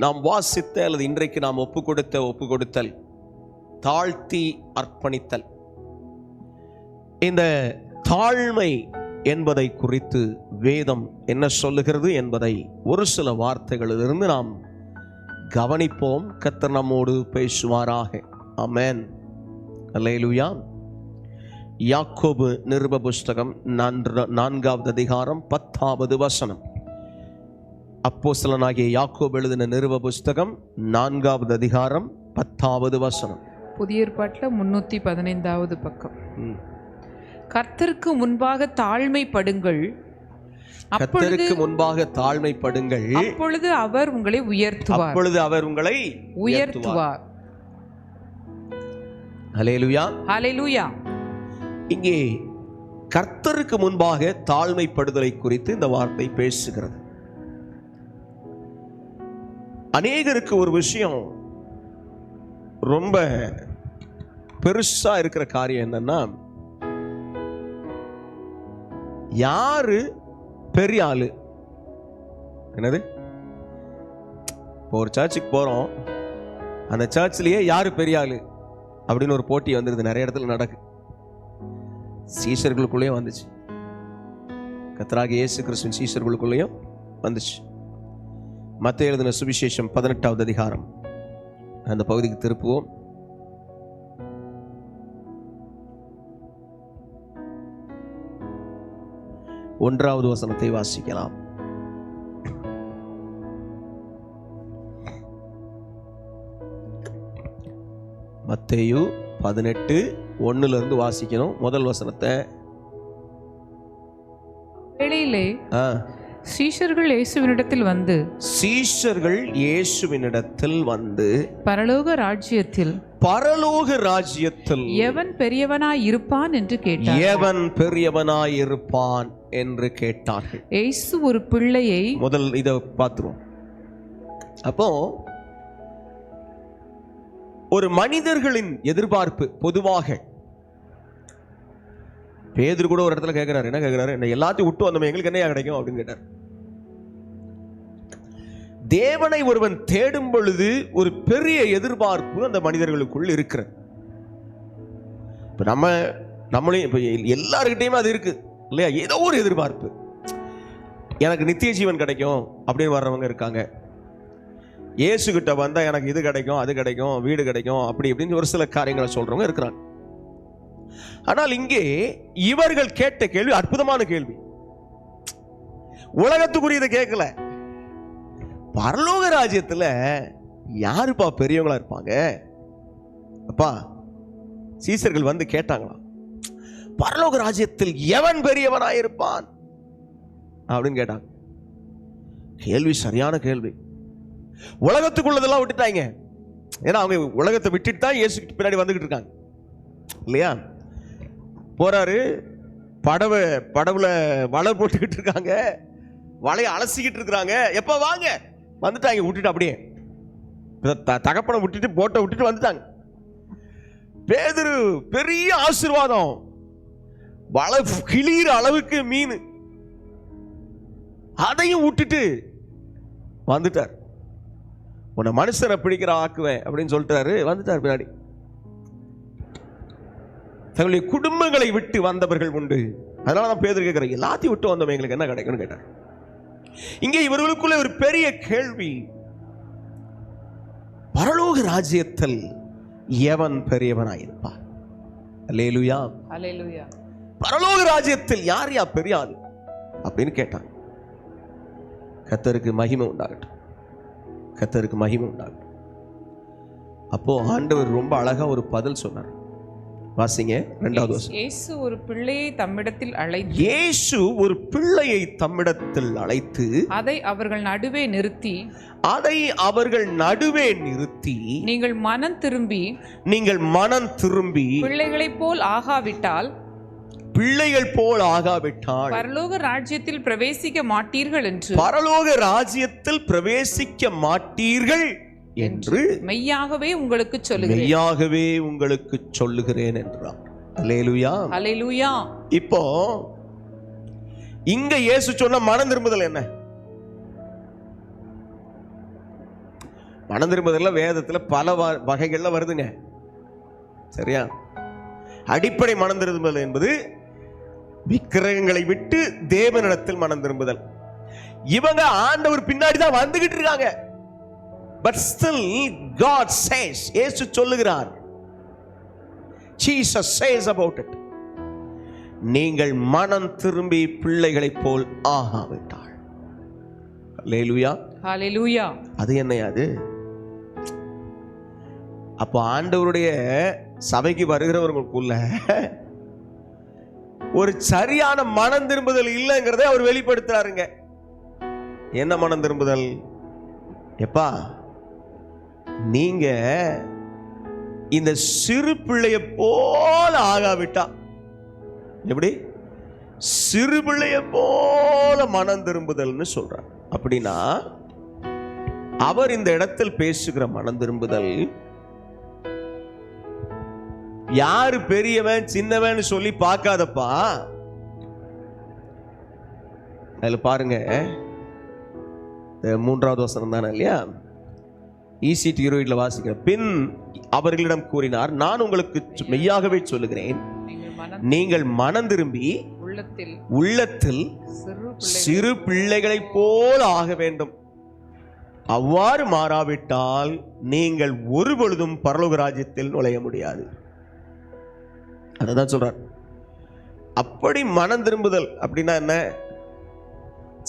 நாம் வாசித்த அல்லது இன்றைக்கு நாம் ஒப்பு கொடுத்தல் தாழ்த்தி அர்ப்பணித்தல். இந்த தாழ்மை என்பதை குறித்து வேதம் என்ன சொல்லுகிறது என்பதை ஒரு சில வார்த்தைகளிலிருந்து நாம் கவனிப்போம். கர்த்தர் நம்மோடு பேசுவாராக. ஆமென். அல்லேலூயா. யாக்கோபு நிருப புஸ்தகம் 4வது அதிகாரம் 10வது வசனம். அப்போஸ்தலனாகிய யாக்கோபு எழுதின நிருப புஸ்தகம் 4வது அதிகாரம் 10வது வசனம். புதிய ஏற்பாட்டில் 315வது பக்கம். கர்த்தருக்கு முன்பாக தாழ்மைப்படுங்கள், கர்த்தருக்கு முன்பாக தாழ்மைப்படுங்கள், அப்பொழுது அவர் உங்களை உயர்த்துவார். அப்பொழுது அவர் உங்களை உயர்த்துவார். ஹல்லேலூயா. ஹல்லேலூயா. இங்கே கர்த்தருக்கு முன்பாக தாழ்மைப்படுதலை குறித்து இந்த வார்த்தை பேசுகிறது. அநேகருக்கு ஒரு விஷயம் ரொம்ப பெருசா இருக்கிற காரியம் என்னன்னா, யாரு பெரிய ஆளு. என்னது, ஒரு சர்ச்சுக்கு போறோம், அந்த சர்ச்சிலேயே யாரு பெரிய ஆளு அப்படின்னு ஒரு போட்டி வந்துருது. நிறைய இடத்துல நடக்கு. சீஷர்களுக்குள்ளேயும் வந்துச்சு, கர்த்தராகிய இயேசு கிறிஸ்துவின் சீஷர்களுக்குள்ளேயும் வந்துச்சு. மத்தேயு எழுதின சுவிசேஷம் 18வது அதிகாரம் அந்த பகுதிக்கு திருப்புவோம். ஒன்றாவது வசனத்தை வாசிக்கலாம். மத்தேயு 18:1 வாசிக்கணும். முதல் வசனத்தை. வேளையிலே சீஷர்கள் இயேசுவினிடத்தில் வந்து பரலோக ராஜ்யத்தில் எவன் பெரியவனாய் இருப்பான் என்று கேட்டார்கள். இயேசு ஒரு பிள்ளையை, முதல் இதை பார்த்துருவோம். அப்போ ஒரு மனிதர்களின் எதிர்பார்ப்பு பொதுவாக, பேதுரு கூட ஒரு இடத்துல கேட்கிறாரு. என்ன கேட்கிறாரு? என்ன எல்லாத்தையும் விட்டு வந்தோம், எங்களுக்கு என்ன கிடைக்கும் அப்படின்னு கேட்டார். தேவனை ஒருவன் தேடும் பொழுது ஒரு பெரிய எதிர்பார்ப்பு அந்த மனிதர்களுக்குள் இருக்கிறது. இப்ப நம்மளையும் இப்ப எல்லாருக்கிட்டையுமே அது இருக்கு இல்லையா? ஏதோ ஒரு எதிர்பார்ப்பு. எனக்கு நித்திய ஜீவன் கிடைக்கும் அப்படின்னு வர்றவங்க இருக்காங்க. இயேசு கிட்ட வந்தா எனக்கு இது கிடைக்கும், அது கிடைக்கும், வீடு கிடைக்கும், அப்படி இப்படின்னு ஒரு சில காரியங்களை சொல்றவங்க இருக்கிறாங்க. ஆனால் இங்கே இவர்கள் கேட்ட கேள்வி அற்புதமான கேள்வி. உலகத்துக்குரியதை கேட்கல. பரலோக ராஜ்யத்துல யாருப்பா பெரியவங்களா இருப்பாங்க? அப்பா, சீசர்கள் வந்து கேட்டாங்களாம், பரலோக ராஜ்யத்தில் எவன் பெரியவனாயிருப்பான் அப்படின்னு கேட்டாங்க. கேள்வி சரியான கேள்வி. உலகத்துக்குள்ளதெல்லாம் விட்டுட்டாங்க. ஏன்னா அவங்க உலகத்தை விட்டுட்டு தான் இயேசு பின்னாடி வந்துகிட்டு இருக்காங்க இல்லையா? போறாரு, படவுல வலை போட்டுக்கிட்டு இருக்காங்க, வலையை அலசிக்கிட்டு இருக்கிறாங்க. எப்ப வாங்க, வந்துட்டாங்க. விட்டுட்டு அப்படியே தகப்பனை விட்டுட்டு போட்டை விட்டுட்டு வந்துட்டாங்க. பேதுரு பெரிய ஆசீர்வாதம், வலை கிளியிற அளவுக்கு மீன், அதையும் விட்டுட்டு வந்துட்டார். உன்னை மனுஷரை பிடிக்கிற ஆக்குவேன் அப்படின்னு சொல்லிட்டாரு. வந்துட்டார் பின்னாடி. தங்களுடைய குடும்பங்களை விட்டு வந்தவர்கள் உண்டு. அதனாலதான் பேதுரு கேட்கிறார், எல்லாத்தையும் விட்டு வந்தவங்க எங்களுக்கு என்ன கிடைக்கும்னு கேட்டார். இங்கே இவர்களுக்குள்ள ஒரு பெரிய கேள்வி, பரலோக ராஜ்யத்தில் எவன் பெரியவனாயிருப்பார்? அல்லேலூயா. அல்லேலூயா. பரலோக ராஜ்யத்தில் யார் பெரிய ஆளு அப்படின்னு கேட்டாங்க. கர்த்தருக்கு மகிமை உண்டாகட்டும், கர்த்தருக்கு மகிமை உண்டாகட்டும். அப்போ ஆண்டவர் ரொம்ப அழகா ஒரு பதில் சொன்னார். வாசிங்க 2வது வசனம். இயேசு ஒரு பிள்ளையை தம்மிடத்தில் அழைத்து அதை அவர்கள் நடுவே நிறுத்தி நீங்கள் மனம் திரும்பி பிள்ளைகள் போல் ஆகாவிட்டால் பரலோக ராஜ்யத்தில் பிரவேசிக்க மாட்டீர்கள் என்று மெய்யாகவே உங்களுக்கு சொல்லுகிறேன் என்றார். அல்லேலூயா. அல்லேலூயா. இப்போ இங்க இயேசு சொன்ன மனம் திரும்புதல் என்ன? மனம் திரும்புதல் வேதத்துல பல வகைகள்ல வருதுங்க. சரியா? அடிப்படை மனம் திரும்புதல் என்பது விக்கிரகங்களை விட்டு தேவனிடத்தில் மனம் திரும்புதல். இவங்க ஆண்டவர் பின்னாடி தான் வந்துகிட்டு இருக்காங்க. But still God says, இயேசு சொல்லுகிறார், Jesus says about it, நீங்கள் மனம் திரும்பி பிள்ளைகளைப் போல் ஆகாவிட்டால். ஹல்லேலூயா, ஹல்லேலூயா. அது என்னையா அது? அப்போ ஆண்டவருடைய சபைக்கு வருகிறவர்களுக்குள்ள ஒரு சரியான மனம் திரும்புதல் இல்லைங்கிறதை அவர் வெளிப்படுத்துறாருங்க. என்ன மனம் திரும்புதல்? எப்பா, நீங்க இந்த சிறு பிள்ளைய போல ஆகாவிட்டா, எப்படி சிறு பிள்ளைய போல மனம் திரும்புதல்னு சொல்றார். அப்படின்னா அவர் இந்த இடத்தில் பேசுகிற மனம் திரும்புதல் யாரு பெரியவன் சின்னவன் சொல்லி பார்க்காதப்பா. அதுல பாருங்க, 3வது வசனம் தானே இல்லையா? ECT 20 வாசிக்கிற. பின் அவர்களிடம் கூறினார், நான் உங்களுக்கு மெய்யாகவே சொல்லுகிறேன், நீங்கள் மனம் திரும்பி உள்ளத்தில் சிறு பிள்ளைகளை போல ஆக வேண்டும். அவ்வாறு மாறாவிட்டால் நீங்கள் ஒருபொழுதும் பரலோக ராஜ்யத்தில் நுழைய முடியாது. அதான் சொல்றார். அப்படி மனம் திரும்புதல் அப்படின்னா என்ன?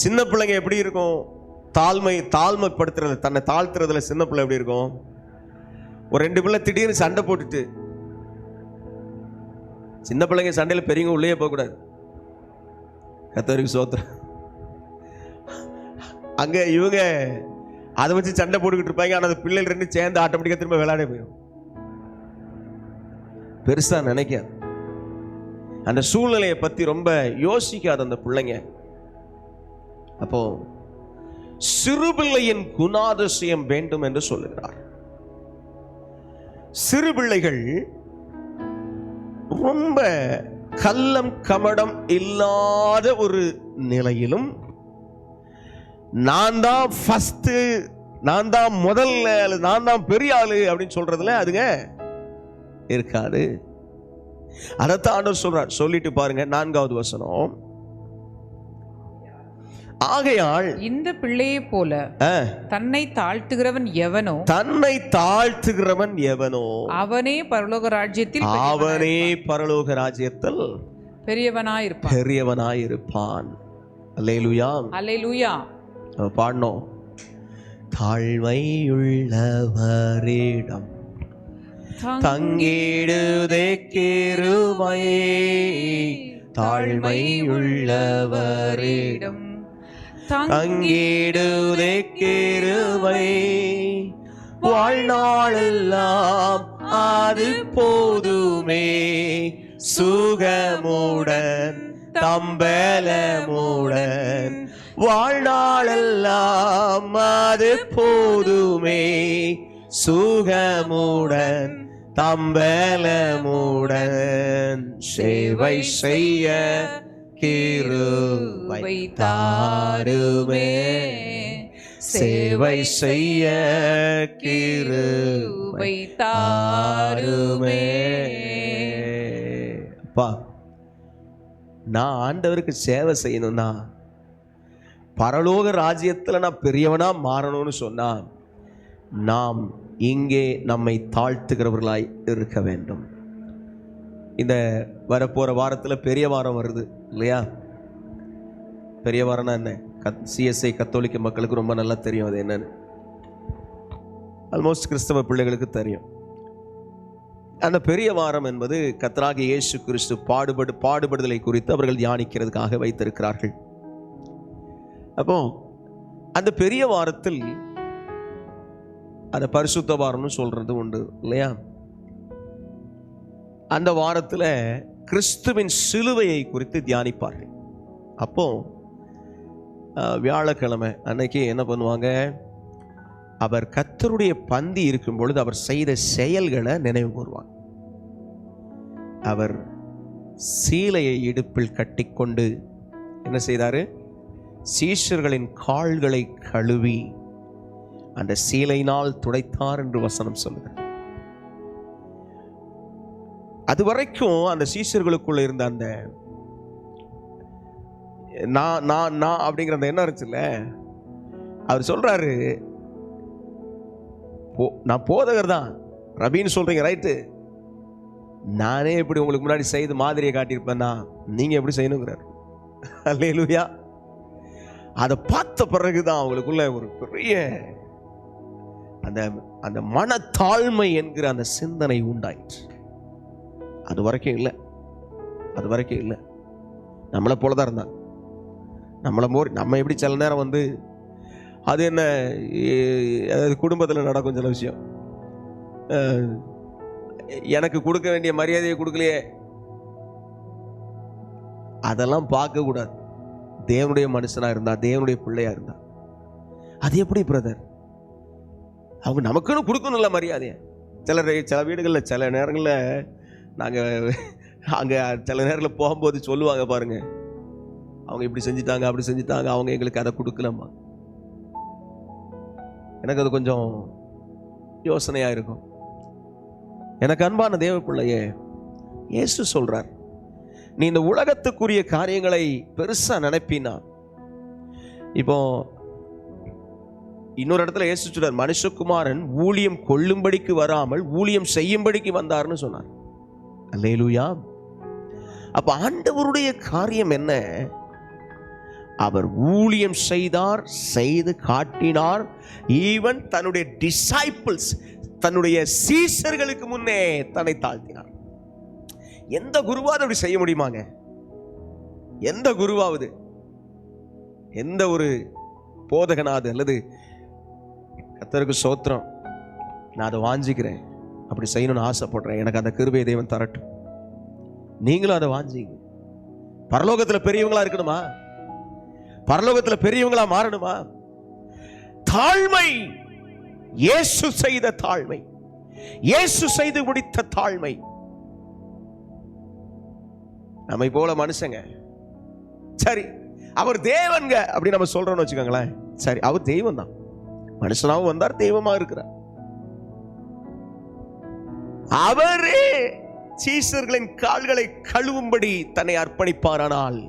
சின்ன பிள்ளைங்க எப்படி இருக்கும்? தாழ்மைப்படுத்துறது, தன்னை தாழ்த்துறதுல சின்ன பிள்ளை எப்படி இருக்கும்? ஒரு 2 பிள்ளை திடீர்னு சண்டை போட்டுட்டு, சின்ன பிள்ளைங்க சண்டையில பெரியவங்க உள்ளே போகக்கூடாது. கர்த்தருக்கு ஸ்தோத்திரம். அங்க இவங்க அதை வச்சு சண்டை போட்டுக்கிட்டு இருப்பாங்க. ஆனா அந்த பிள்ளைகள் 2 சேர்ந்து ஆட்டோமேட்டிக்கா திரும்ப விளையாட போயிடும். பெருசா நினைக்காது, அந்த சூழ்நிலையை பத்தி ரொம்ப யோசிக்காது அந்த பிள்ளைங்க. அப்போ சிறு பிள்ளையின் குணாதிசயம் வேண்டும் என்று சொல்லுகிறார். சிறு பிள்ளைகள் ரொம்ப கள்ளம் கபடம் இல்லாத ஒரு நிலையிலும், நான் தான் ஃபர்ஸ்ட், நான் தான் முதல்ல, நான் தான் பெரிய ஆளு அப்படின்னு சொல்றதுல அதுங்க இருக்காது. அதைத்தான் ஆண்டவர் சொல்றார். சொல்லிட்டு பாருங்க 4வது வசனம். ஆகையால் இந்த பிள்ளையை போல தன்னை தாழ்த்துகிறவன் எவனோ அவனே பரலோக ராஜ்யத்தில் பெரியவனாயிருப்பான். அல்லேலூயா, அல்லேலூயா. பாடணும். தாழ்மையுள்ளவரிடம் தங்கிடுதே கிருபை, தாழ்மையுள்ளவரிடம் தங்கிடுதே கிருபை, வாழ்நாளெல்லாம் அது போதுமே, சுகமுடன் தம்பலமுடன், வாழ்நாளெல்லாம் அது போதுமே, சுகமுடன் தம்பலமுடன், சேவை செய்ய கிருபை தாருமே, சேவை செய்ய கிருபை தாருமே. அப்பா, நான் ஆண்டவருக்கு சேவை செய்யணும்னா, பரலோக ராஜ்யத்துல நான் பெரியவனா மாறணும்னு சொன்னா, நாம் இங்கே நம்மை தாழ்த்துகிறவர்களாய் இருக்க வேண்டும். இந்த வரப்போற வாரத்துல பெரிய வாரம் வருது இல்லையா? பெரிய வாரம்னா என்ன? CSI கத்தோலிக்க மக்களுக்கு ரொம்ப நல்லா தெரியும் அது என்னன்னு. ஆல்மோஸ்ட் கிறிஸ்தவ பிள்ளைகளுக்கு தெரியும். அந்த பெரிய வாரம் என்பது கர்த்தராகிய இயேசு கிறிஸ்து பாடுபடுதலை குறித்து அவர்கள் தியானிக்கிறதுக்காக வைத்திருக்கிறார்கள். அப்போ அந்த பெரிய வாரத்தில் அந்த பரிசுத்த வாரம்னு சொல்றது உண்டு இல்லையா? அந்த வாரத்தில் கிறிஸ்துவின் சிலுவையை குறித்து தியானிப்பார்கள். அப்போ வியாழக்கிழமை அன்னைக்கு என்ன பண்ணுவாங்க? அவர் கர்த்தருடைய பந்தி இருக்கும் பொழுது அவர் செய்த செயல்களை நினைவு கூறுவாங்க. அவர் சீலையை இடுப்பில் கட்டிக்கொண்டு என்ன செய்தாரு? சீஷர்களின் கால்களை கழுவி அந்த சீலையினால் துடைத்தார் என்று வசனம் சொல்லுகிறது. அது வரைக்கும் அந்த சீஷர்களுக்குள்ள இருந்த அந்த நான் நான் நான் அப்படிங்கிற அந்த எண்ணம் இருந்துச்சுல்ல, அவர் சொல்றாரு, நான் போதகர் தான், ரபின்னு சொல்றீங்க ரைட்டு, நானே எப்படி உங்களுக்கு முன்னாடி செய்து மாதிரியை காட்டியிருப்பேன்னா நீங்க எப்படி செய்யணுங்கிறார். அல்லேலூயா. அதை பார்த்த பிறகுதான் அவங்களுக்குள்ள ஒரு பெரிய அந்த அந்த மனத்தாழ்மை என்கிற அந்த சிந்தனை உண்டாயிற்று. அது வரைக்கும் இல்லை, அது வரைக்கும் இல்லை. நம்மளை போலதான் இருந்தாங்க. நம்ம எப்படி சில நேரம் அது என்ன, அதாவது குடும்பத்தில் நடக்கும் சில விஷயம், எனக்கு கொடுக்க வேண்டிய மரியாதையை கொடுக்கலையே, அதெல்லாம் பார்க்க கூடாது. தேவனுடைய மனுஷனா இருந்தா, தேவனுடைய பிள்ளையா இருந்தா, அது எப்படி பிரதர் அவங்க நமக்குன்னு கொடுக்கணும்ல மரியாதையை. சில வீடுகளில் சில நேரங்களில் நாங்கள் அங்கே சில நேரங்களில் போகும்போது சொல்லுவாங்க பாருங்க, அவங்க இப்படி செஞ்சுட்டாங்க அப்படி செஞ்சுட்டாங்க, அவங்க எங்களுக்கு அதை கொடுக்கலாமா. எனக்கு அது கொஞ்சம் யோசனையா இருக்கும். எனக்கு அன்பான தேவ பிள்ளையே, இயேசு சொல்றார், நீ இந்த உலகத்துக்குரிய காரியங்களை பெருசா நினைப்பினா, இப்போ இன்னொரு இடத்துல இயேசு சொல்றார், மனுஷகுமாரன் ஊழியம் கொள்ளும்படிக்கு வராமல் ஊழியம் செய்யும்படிக்கு வந்தார்னு சொன்னார். அல்லேலூயா. அப்ப ஆண்டவருடைய காரியம் என்ன? அவர் ஊழியம் செய்தார், செய்து காட்டினார். ஈவன் தன்னுடைய டிசைபிள்ஸ், தன்னுடைய சீஷர்களுக்கு முன்னே தன்னை தாழ்த்தினார். எந்த குருவாவது அப்படி செய்ய முடியுமாங்க? எந்த குருவாவது, எந்த ஒரு போதகனாவது, அல்லது கர்த்தருக்கு ஸ்தோத்திரம், நான் அதை வாஞ்சிக்கிறேன், அப்படி செய்யணும்னு ஆசைப்படுறேன், எனக்கு அந்த கிருபையை தேவன் தரட்டும், நீங்களும் அதை வாஞ்சிங்க. பரலோகத்தில் பெரியவங்களா இருக்கணுமா? பரலோகத்தில் பெரியவங்களா மாறணுமா? தாழ்மை, இயேசு செய்த தாழ்மை, இயேசு செய்து முடித்த தாழ்மை. நம்மை போல மனுஷங்க, சரி அவர் தேவன்க அப்படி நம்ம சொல்றோம்னு வச்சுக்கோங்களேன், சரி அவர் தெய்வம் தான், மனுஷனாவும் வந்தார், தெய்வமா இருக்கிறார். அவரே சீஷர்களின் கால்களை கழுவும்படி தன்னை அர்ப்பணிப்பாரானால்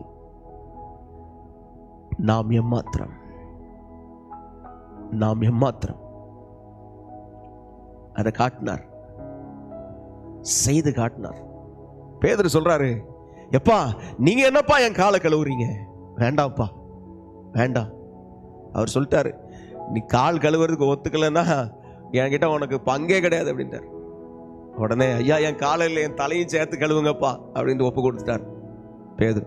நாம் எம்மாத்திரம், நாம் எம்மாத்திரம். அதை காட்டினார், செய்து காட்டினார். பேதுரு சொல்றாரு, எப்பா நீங்க என்னப்பா என் காலை கழுவுறீங்க? வேண்டாம்ப்பா வேண்டாம். அவர் சொல்லிட்டாரு, நீ கால் கழுவுறதுக்கு ஒத்துக்கலன்னா என்கிட்ட உனக்கு பங்கே கிடையாது அப்படின்ட்டார். உடனே ஐயா என் காலை இல்லை, என் தலையும் சேர்த்து கழுவுங்கப்பா அப்படின்னு ஒப்பு கொடுத்துட்டார் பேதுரு.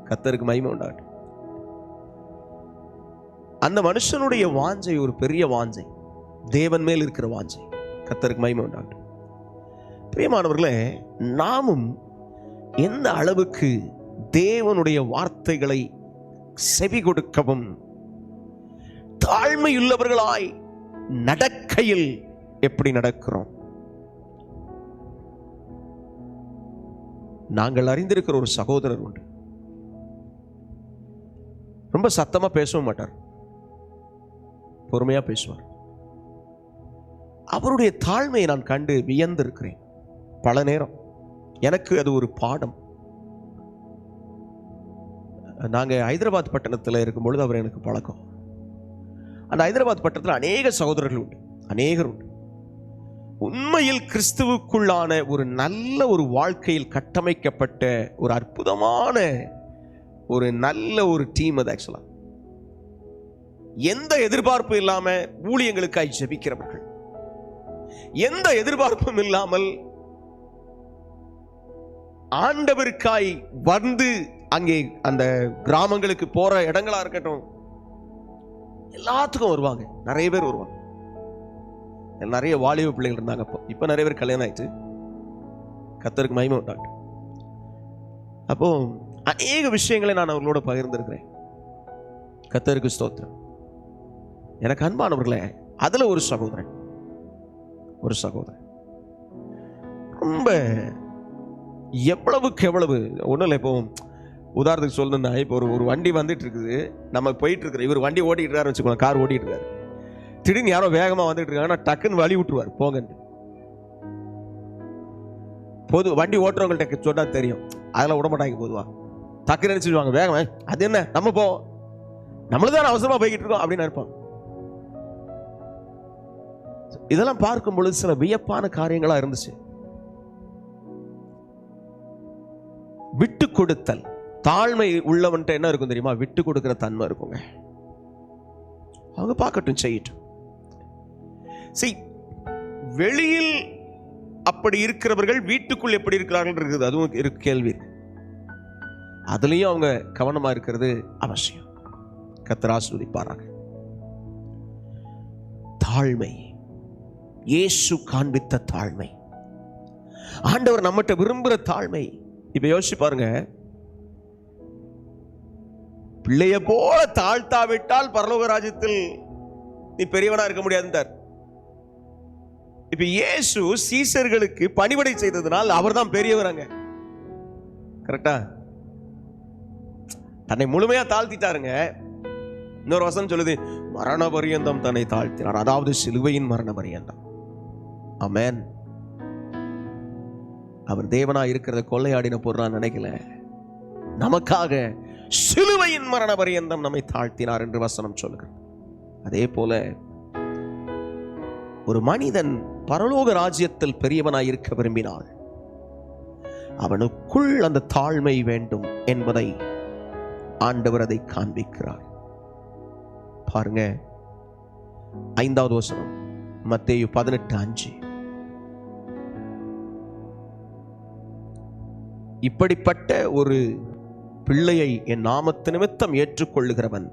கர்த்தருக்கு மகிமை உண்டாகட்டும். அந்த மனுஷனுடைய வாஞ்சை ஒரு பெரிய வாஞ்சை, தேவன் மேல் இருக்கிற வாஞ்சை. கர்த்தருக்கு மகிமை உண்டாகட்டும். பிரியமானவர்களே, நாமும் எந்த அளவுக்கு தேவனுடைய வார்த்தைகளை செவி கொடுக்கவும் தாழ்மையுள்ளவர்களாய் நடக்கையில் எப்படி நடக்கிறோம்? நாங்கள் அறிந்திருக்கிற ஒரு சகோதரர் உண்டு. ரொம்ப சத்தமா பேசவும் மாட்டார், பொறுமையா பேசுவார். அவருடைய தாழ்மையை நான் கண்டு வியந்திருக்கிறேன் பல நேரம். எனக்கு அது ஒரு பாடம். நாங்க ஹைதராபாத் பட்டணத்தில் இருக்கும் பொழுது அவர் எனக்கு பழக்கம். அந்த ஹைதராபாத் பட்டணத்தில் அநேக சகோதரர்கள் உண்டு, அநேகர் உண்டு. உண்மையில் கிறிஸ்துவுக்குள்ளான ஒரு நல்ல ஒரு வாழ்க்கையில் கட்டமைக்கப்பட்ட ஒரு அற்புதமான ஒரு நல்ல ஒரு டீம் அது. ஆக்சுவலா எந்த எதிர்பார்ப்பும் இல்லாம ஊழியங்களுக்காய் ஜெபிக்கிறவர்கள், எந்த எதிர்பார்ப்பும் இல்லாமல் ஆண்டவருக்காய் வந்து அங்கே அந்த கிராமங்களுக்கு போற இடங்களா இருக்கட்டும், எல்லாத்துக்கும் வருவாங்க. நிறைய பேர் வருவாங்க. நிறைய வாலிப பிள்ளைகள் இருந்தாங்க. இப்ப நிறைய பேர் கல்யாணம் ஆயிடுச்சு. கர்த்தருக்கு மகிமை உண்டாகட்டும். அப்போ அநேக விஷயங்களை நான் அவர்களோட பகிர்ந்திருக்கிறேன். கர்த்தருக்கு ஸ்தோத்திரம். எனக்கு அன்பானவர்களே, அதுல ஒரு சகோதரன் ரொம்ப எவ்வளவுக்கு எவ்வளவு ஒன்றும் இல்லை. இப்போ உதாரணத்துக்கு சொல்லணும்னா, இப்போ ஒரு வண்டி வந்துட்டு இருக்குது, நம்ம போயிட்டு இருக்கிற, இவர் வண்டி ஓட்டிட்டு இருக்காரு வச்சுக்கோங்க, கார் ஓட்டிட்டு இருக்காரு. திடீர்னு யாரோ வேகமா வந்துட்டு இருக்காங்கன்னா டக்குன்னு வழி விட்டுருவார் போங்கன்னு. பொது வண்டி ஓட்டுறவங்கள்ட்ட சொன்னா தெரியும், அதெல்லாம் விட மாட்டாங்க. பொதுவா டக்குன்னு நினைச்சுடுவாங்க வேகமா, அது என்ன நம்ம போவோம், நம்மளுதான் அவசரமா போய்கிட்டு இருக்கோம் அப்படின்னு நினைப்பாங்க. இதெல்லாம் பார்க்கும் பொழுது சில வியப்பான காரியங்களா இருந்துச்சு. விட்டு கொடுத்தல், தாழ்மை உள்ளவன்ட்ட என்ன இருக்கும் தெரியுமா? விட்டு கொடுக்கிற தன்மை இருக்குங்க. அவங்க பார்க்கட்டும், செய்யட்டும். வெளியில் அப்படி இருக்கிறவர்கள் வீட்டுக்குள் எப்படி இருக்கிறார்கள் இருக்குது, அதுவும் இருக்கு கேள்வி. அதுலயும் அவங்க கவனமா இருக்கிறது அவசியம். கர்த்தர் ஆசீர்வதிப்பாராக. தாழ்மை, இயேசு காண்பித்த தாழ்மை, ஆண்டவர் நம்மகிட்ட விரும்புகிற தாழ்மை. இப்ப யோசிச்சு பாருங்க, பிள்ளைய போல தாழ்த்தாவிட்டால் பரலோக ராஜ்யத்தில் நீ பெரியவனா இருக்க முடியாதுன்றார். இப்ப இயேசு சீசர்களுக்கு பணிவிடை செய்ததனால் அவர் தான் பெரியவராங்க. கரெக்டா? தன்னை முழுமையா தாழ்த்திட்டாருங்க. இன்னொரு வசனம் சொல்லுது, மரண பரியந்தம் தன்னை தாழ்த்தினார், அதாவது சிலுவையின் மரண பரியந்தம். ஆமென். அவர் தேவனா இருக்கிறத கொள்ளையாடின பொருளா நினைக்கல, நமக்காக சிலுவையின் மரண பரியந்தம் நம்மை தாழ்த்தினார் என்று வசனம் சொல்லுகிறது. அதே போல ஒரு மனிதன் பரலோக ராஜ்யத்தில் பெரியவனாய் இருக்க விரும்பினால் அவனுக்குள் அந்த தாழ்மை வேண்டும் என்பதை ஆண்டவர் அதை காண்பிக்கிறார். பாருங்க, 5வது வசனம், மத்தேயு 18:5. இப்படிப்பட்ட ஒரு பிள்ளையை என் நாமத்து நிமித்தம் ஏற்றுக்கொள்ளுகிறவன்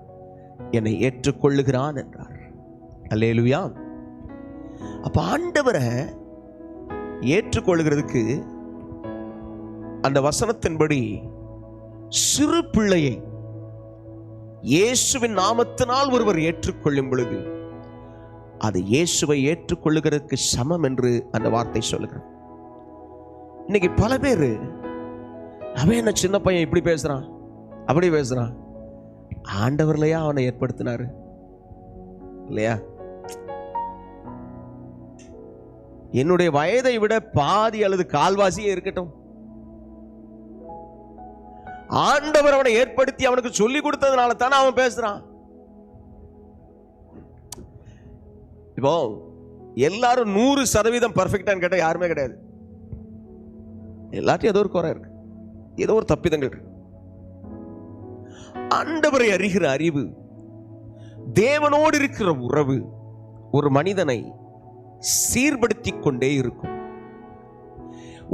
என்னை ஏற்றுக்கொள்ளுகிறான் என்றார். அல்லேலூயா. அப்ப ஆண்டவரை ஏற்றுக்கொள்ளுகிறதுக்கு அந்த வசனத்தின்படி சிறு பிள்ளையை இயேசுவின் நாமத்தினால் ஒருவர் ஏற்றுக்கொள்ளும் பொழுது அது இயேசுவை ஏற்றுக்கொள்ளுகிறதுக்கு சமம் என்று அந்த வார்த்தை சொல்லுகிறது. இன்னைக்கு பல பேர், அவன் என்ன சின்ன பையன் இப்படி பேசுறான் அப்படி பேசுறான், ஆண்டவர்லையா அவனை ஏற்படுத்தினாரு இல்லையா? என்னுடைய வயதை விட பாதி அல்லது கால்வாசியே இருக்கட்டும், ஆண்டவர் அவனை ஏற்படுத்தி அவனுக்கு சொல்லி கொடுத்ததுனால தானே அவன் பேசுறான். இப்போ எல்லாரும் 100% பர்ஃபெக்டான்னு கேட்டா யாருமே கிடையாது. எல்லாத்தையும் ஏதோ ஒரு குறை இருக்கு, ஏதோ ஒரு தப்பிதங்கள் இருக்கு. ஆண்டவரை அறிகிற அறிவு, தேவனோடு இருக்கிற உறவு ஒரு மனிதனை சீர்படுத்தி கொண்டே இருக்கும்.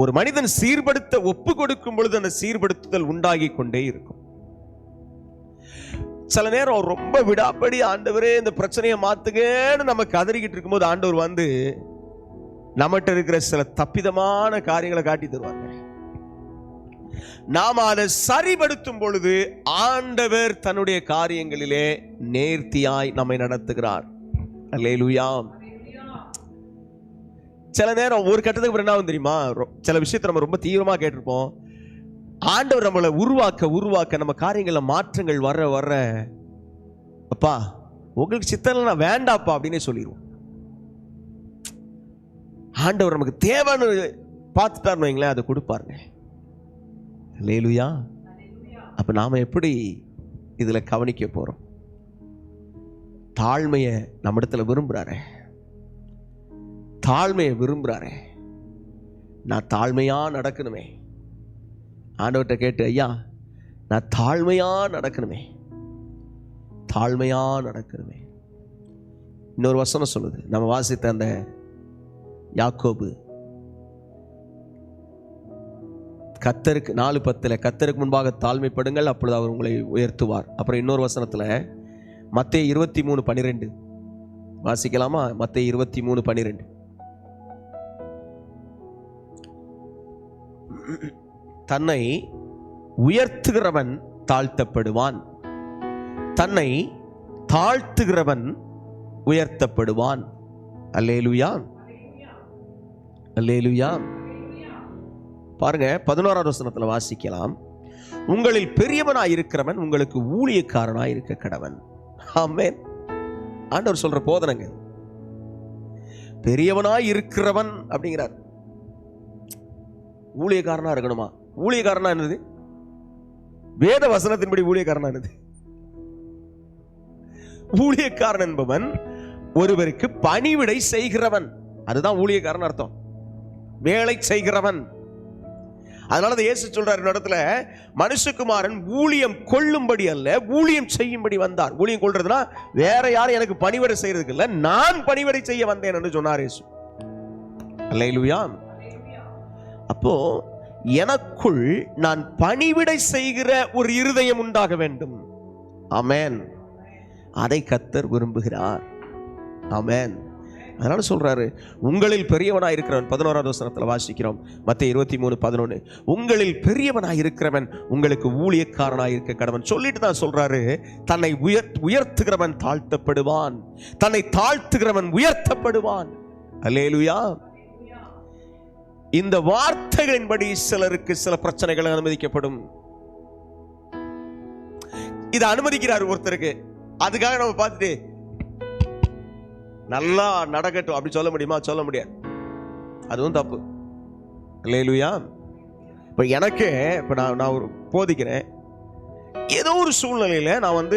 ஒரு மனிதன் சீர்படுத்த ஒப்பு கொடுக்கும் பொழுது அந்த சீர்படுத்துதல் உண்டாகி கொண்டே இருக்கும். சில நேரம் ரொம்ப விடாப்படி ஆண்டவரே இந்த பிரச்சனையை மாத்துங்கன்னு நம்ம கதறிக்கிட்டு இருக்கும்போது ஆண்டவர் வந்து நம்மகிட்ட இருக்கிற சில தப்பிதமான காரியங்களை காட்டி தருவாங்க. நாம அதை சரிபடுத்தும் பொழுது ஆண்டவர் தன்னுடைய காரியங்களிலே நேர்த்தியாய் நம்மை நடத்துகிறார். அல்லேலூயா. சில நேரம் ஒரு கட்டத்துக்கு அப்புறம் என்ன ஆகும் தெரியுமா? சில விஷயத்தை நம்ம ரொம்ப தீவிரமா கேட்டிருப்போம். ஆண்டவர் நம்மளை உருவாக்க நம்ம காரியங்கள்ல மாற்றங்கள் வர வர, அப்பா உங்களுக்கு சித்தம் நான் வேண்டாப்பா அப்படின்னே சொல்லிடுவோம். ஆண்டவர் நமக்கு தேவைன்னு பார்த்துட்டாருன்னு வைங்களேன், அதை கொடுப்பாருங்க. அல்லேலூயா. அப்ப நாம எப்படி இதுல கவனிக்க போறோம்? தாழ்மையை நம்ம இடத்துல விரும்புறாரு, தாழ்மையை விரும்புறாரு. நான் தாழ்மையா நடக்கணுமே, ஆண்டவர்கிட்ட கேட்டு, ஐயா நான் தாழ்மையா நடக்கணுமே, தாழ்மையா நடக்கணுமே. இன்னொரு வசனம் சொல்லுது, நம்ம வாசித்த அந்த யாக்கோபு, கர்த்தருக்கு 4:10 கர்த்தருக்கு முன்பாக தாழ்மைப்படுங்கள், அப்பொழுது அவர் உங்களை உயர்த்துவார். அப்புறம் இன்னொரு வசனத்துல மத்தேயு 23:12 வாசிக்கலாமா? மத்தேயு 23:12. தன்னை உயர்த்துகிறவன் தாழ்த்தப்படுவான், தன்னை தாழ்த்துகிறவன் உயர்த்தப்படுவான். அல்லேலூயா, அல்லேலூயா. பாருங்க 11வது வசனத்துல வாசிக்கலாம், உங்களில் பெரியவனாய் இருக்கிறவன் உங்களுக்கு ஊழியக்காரனாய் இருக்க கடவன். ஆமென். ஆண்டவர் சொல்ற போதனைங்க. பெரியவனாய் இருக்கிறவன் அப்படிங்கிறார். ஊழியக்காரனா இருக்கணுமா? ஊழியக்காரனா என்னது? வேத வசனத்தின்படி ஊழியக்காரனா என்னது? ஊழியக்காரன் என்பவன் ஒருவருக்கு பணிவிடை செய்கிறவன். அதுதான் ஊழியக்காரன் அர்த்தம், வேலை செய்கிறவன். அதனால இயேசு சொல்றாரு இடத்துல, மனுஷகுமாரன் ஊழியம் கொள்ளும்படி அல்ல ஊழியம் செய்யும்படி வந்தார். ஊழியம் கொள்றதுனா வேற யாரும் எனக்கு பணிவிடை செய்யறதுக்கு இல்ல, நான் பணிவிடை செய்ய வந்தேன் என்று சொன்னார் இயேசு. அல்லேலூயா. அப்போ எனக்குள் நான் பணிவிடை செய்கிற ஒரு இருதயம் உண்டாக வேண்டும். ஆமென். அதை கர்த்தர் விரும்புகிறார். ஆமென். அதனால சொல்றாரு, உங்களில் பெரியவனாய் இருக்கிறவன், 11வது வசனத்துல வாசிக்கிறோம், மத்தேயு 23:11, உங்களில் பெரியவனாய் இருக்கிறவன் உங்களுக்கு ஊழியக்காரனாய் இருக்க கடவன். சொல்லிட்டு தான் சொல்றாரு, தன்னை உயர்த்துகிறவன் தாழ்த்தப்படுவான், தன்னை தாழ்த்துகிறவன் உயர்த்தப்படுவான். அல்லேலூயா. இந்த வார்த்தைகளின்படி சிலருக்கு சில பிரச்சனைகள் அனுமதிக்கப்படும். இதை அனுமதிக்கிறார் ஒருத்தருக்கு. அதுக்காக நம்ம பார்த்துட்டு நல்லா நடக்கட்டும் அப்படி சொல்ல முடியுமா? சொல்ல முடியாது. அதுவும் தப்பு. அல்லேலூயா. இப்ப எனக்கு இப்ப நான் ஒரு போதிக்கிறேன், ஏதோ ஒரு சூழ்நிலையில நான்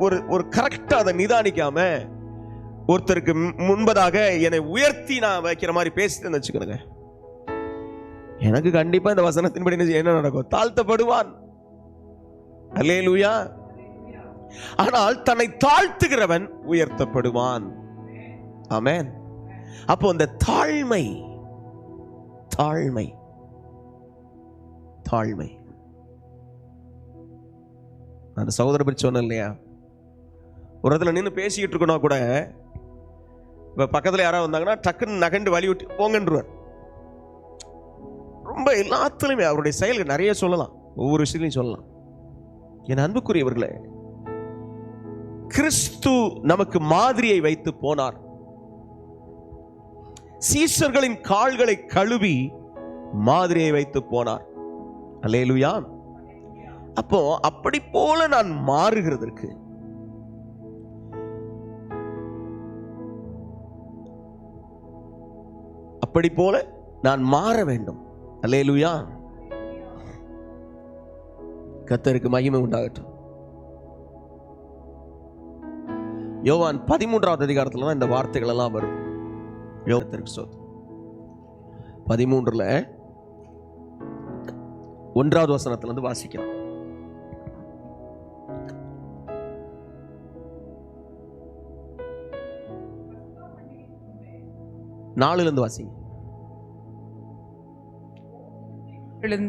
ஒரு கரெக்டா அதை நிதானிக்காம ஒருத்தருக்கு முன்பதாக என்னை உயர்த்தி நான் வைக்கிற மாதிரி பேசிட்டு வச்சுக்கிறேங்க, எனக்கு கண்டிப்பா இந்த வசனத்தின்படி என்ன நடக்கும்? தாழ்த்தப்படுவான். அல்லேலூயா. ஆனால் தன்னை தாழ்த்துகிறவன் உயர்த்தப்படுவான். ஆமென். அப்போ அந்த தாழ்மை தாழ்மை தாழ்மை நான் சகோதர பற்றி சொன்னேன் இல்லையா, ஒரு இடத்துல நின்று பேசிக்கிட்டு இருக்கணும் கூட, இப்ப பக்கத்துல யாராவது வந்தாங்கன்னா டக்குன்னு நகண்டு வழி விட்டு போங்கன்றுவார். ரொம்ப எல்லாத்துலயுமே அவருடைய செயல்கள் நிறைய சொல்லலாம், ஒவ்வொரு விஷயத்தையும் சொல்லலாம். என் அன்புக்குரியவர்களே, கிறிஸ்து நமக்கு மாதிரியை வைத்து போனார். சீஷர்களின் கால்களை கழுவி மாதிரியை வைத்து போனார். அல்லேலூயா. அப்போ அப்படி போல நான் மாறுகிறதற்கு அப்படி போல நான் மாற வேண்டும். அல்லேலூயா. கர்த்தருக்கு மகிமை உண்டாகட்டும். யோவான் 13வது அதிகாரத்துல தான் இந்த வார்த்தைகள் எல்லாம் வரும். யோவான் 13ல 1வது வசனத்துல இருந்து வாசிக்கலாம். 4ல இருந்து வாசிங்க.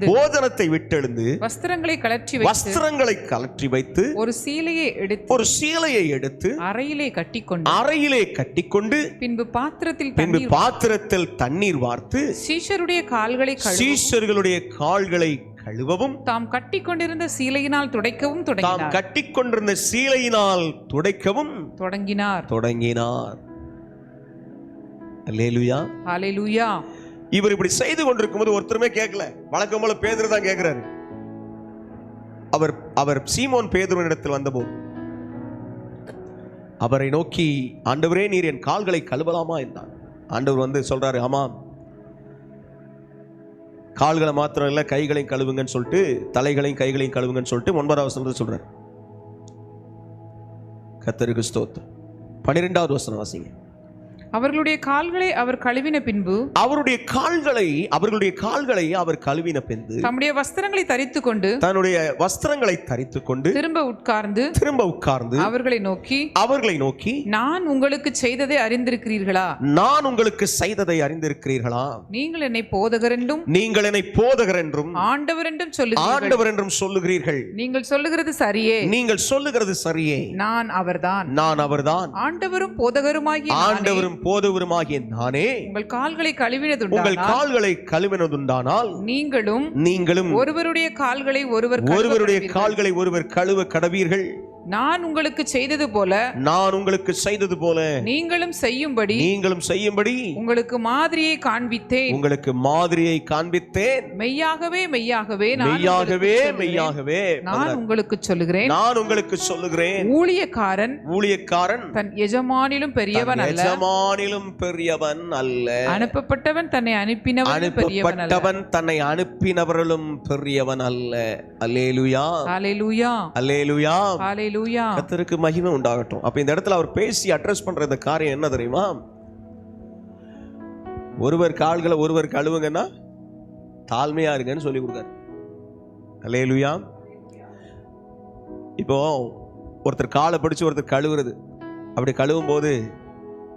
போதனத்தை விட்டெழுந்து வஸ்திரங்களை கலற்றி வைத்து ஒரு சீலையை எடுத்து அறையிலே கட்டிக்கொண்டு பின்பு பாத்திரத்தில் தண்ணீர் வார்த்து சீஷருடைய கால்களை கழுவவும் தாம் கட்டிக்கொண்டிருந்த சீலையினால் துடைக்கவும் தொடங்கினார். அல்லேலூயா. அல்லேலூயா. இவர் இப்படி செய்து கொண்டிருக்கும் போது ஒருத்தருமே கேட்கல. வழக்கம் போல பேதுரு தான் கேட்கிறாரு. அவர் சீமோன் பேதுருவின் இடத்தில் வந்தபோது அவரை நோக்கி, ஆண்டவரே நீர் என் கால்களை கழுவலாமா என்றார். ஆண்டவர் சொல்றாரு, ஆமாம், கால்களை மாத்திரம் இல்ல கைகளையும் கழுவுங்கன்னு சொல்லிட்டு, தலைகளையும் கைகளையும் கழுவுங்கன்னு சொல்லிட்டு 9வது வசனத்தை சொல்றாரு. கர்த்தருக்கு ஸ்தோத்திரம். 12வது வசனம் வாசிங்க. அவர்களுடைய கால்களை அவர் கழுவின பின்பு அவர் கழுவின பின்பு தம்முடைய வஸ்திரங்களை தரித்துக் கொண்டு திரும்ப உட்கார்ந்து அவர்களை நோக்கி நான் உங்களுக்கு செய்ததை அறிந்திருக்கிறீர்களா? நீங்கள் என்னை போதகர் என்றும் ஆண்டவர் என்றும் சொல்லுகிறீர்கள். நீங்கள் சொல்லுகிறது சரியே. நான் அவர்தான் ஆண்டவரும் போதகருமாகிய நானே உங்கள் கால்களை கழுவினதுண்டானால் நீங்களும் ஒருவருடைய கால்களை ஒருவர் கழுவ கடவீர்கள். நான் உங்களுக்கு செய்தது போல நீங்களும் செய்யும்படி உங்களுக்கு மாதிரியை காண்பித்தேன். மெய்யாகவே நான் உங்களுக்கு சொல்லுகிறேன், ஊழியக்காரன் தன் எஜமானிலும் பெரியவன் அல்ல, அனுப்பப்பட்டவன் தன்னை அனுப்பினவரிலும் பெரியவன் அல்ல. அல்லேலூயா, அல்லேலூயா, அல்லேலூயா, அல்லேலூயா. கர்த்தருக்கு மகிமை உண்டாகட்டும். அப்ப இந்த இடத்துல அவர் பேசி அட்ரஸ் பண்ற இந்த காரியம் என்ன தெரியுமா? ஒருவர் கால்களை ஒருவர் கழுவுங்கன்னா தாழ்மையா இருங்கன்னு சொல்லி கொடுக்காரு. அல்லேலூயா. இப்போ ஒருத்தர் காலை பிடிச்சு ஒருத்தர் கழுவுறது, அப்படி கழுவும் போது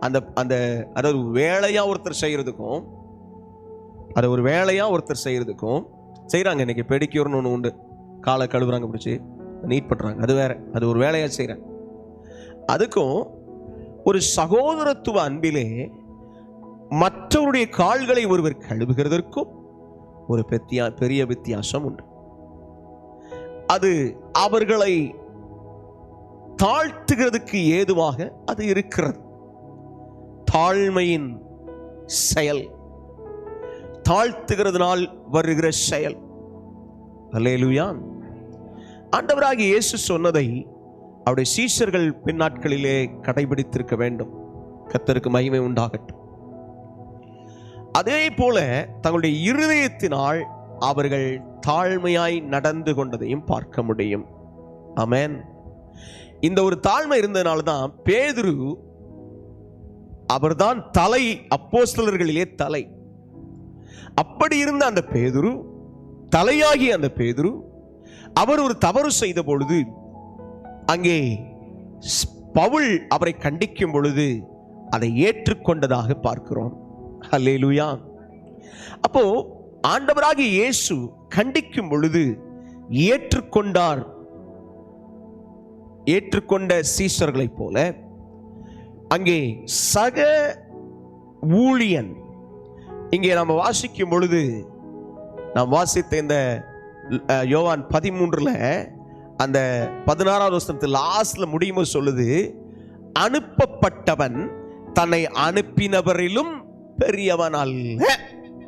அந்த அந்த அதாவது வேலையா ஒருத்தர் செய்யறதுக்கும் செய்யறாங்க. இன்னைக்கு பெடிக்யூர்னு ஒன்று உண்டு, காலை கழுவுறாங்க, பிடிச்சி நீட் பண்றாங்க, அது வேற, அது ஒரு வேலையா செய்யறாங்க. அதுக்கும் ஒரு சகோதரத்துவ அன்பிலே மற்றவருடைய கால்களை ஒருவர் கழுவுகிறதற்கும் ஒரு பெரிய வித்தியாசம் உண்டு. அது அவர்களை தாழ்த்துகிறதுக்கு ஏதுவாக அது இருக்கிறது. தாழ்மையின் செயல், தாழ்த்துகிறதுனால் வருகிற செயல். அல்லேலூயா. ஆண்டவராகிய இயேசு சொன்னதை அவருடைய சீஷர்கள் பின்னாட்களிலே கடைபிடித்திருக்க வேண்டும். கர்த்தருக்கு மகிமை உண்டாகட்டும். அதே போல தங்களுடைய இருதயத்தினால் அவர்கள் தாழ்மையாய் நடந்து கொண்டதையும் பார்க்க முடியும். ஆமென். இந்த ஒரு தாழ்மை இருந்ததனால்தான் பேதுரு, அவர்தான் தலை, அப்போஸ்தலர்களிலே தலை. அப்படி இருந்த அந்த பேதுரு, தலையாகிய அந்த பேதுரு, அவர் ஒரு தவறு செய்த பொழுது அங்கே பவுல் அவரை கண்டிக்கும் பொழுது அதை ஏற்றுக்கொண்டதாக பார்க்கிறோம். அல்லேலூயா. அப்போ ஆண்டவராகிய இயேசு கண்டிக்கும் பொழுது ஏற்றுக்கொண்டார். ஏற்றுக்கொண்ட சீஷர்களைப் போல அங்கே சக ஊழியன், இங்கே நாம் வாசிக்கும் பொழுது, நாம் வாசித்த இந்த யோவான் 13 அந்த 16வது வசனத்தில் லாஸ்ட்ல முடியும் சொல்லுது, அனுப்பப்பட்டவன் தன்னை அனுப்பினவரிலும் பெரியவன் அல்ல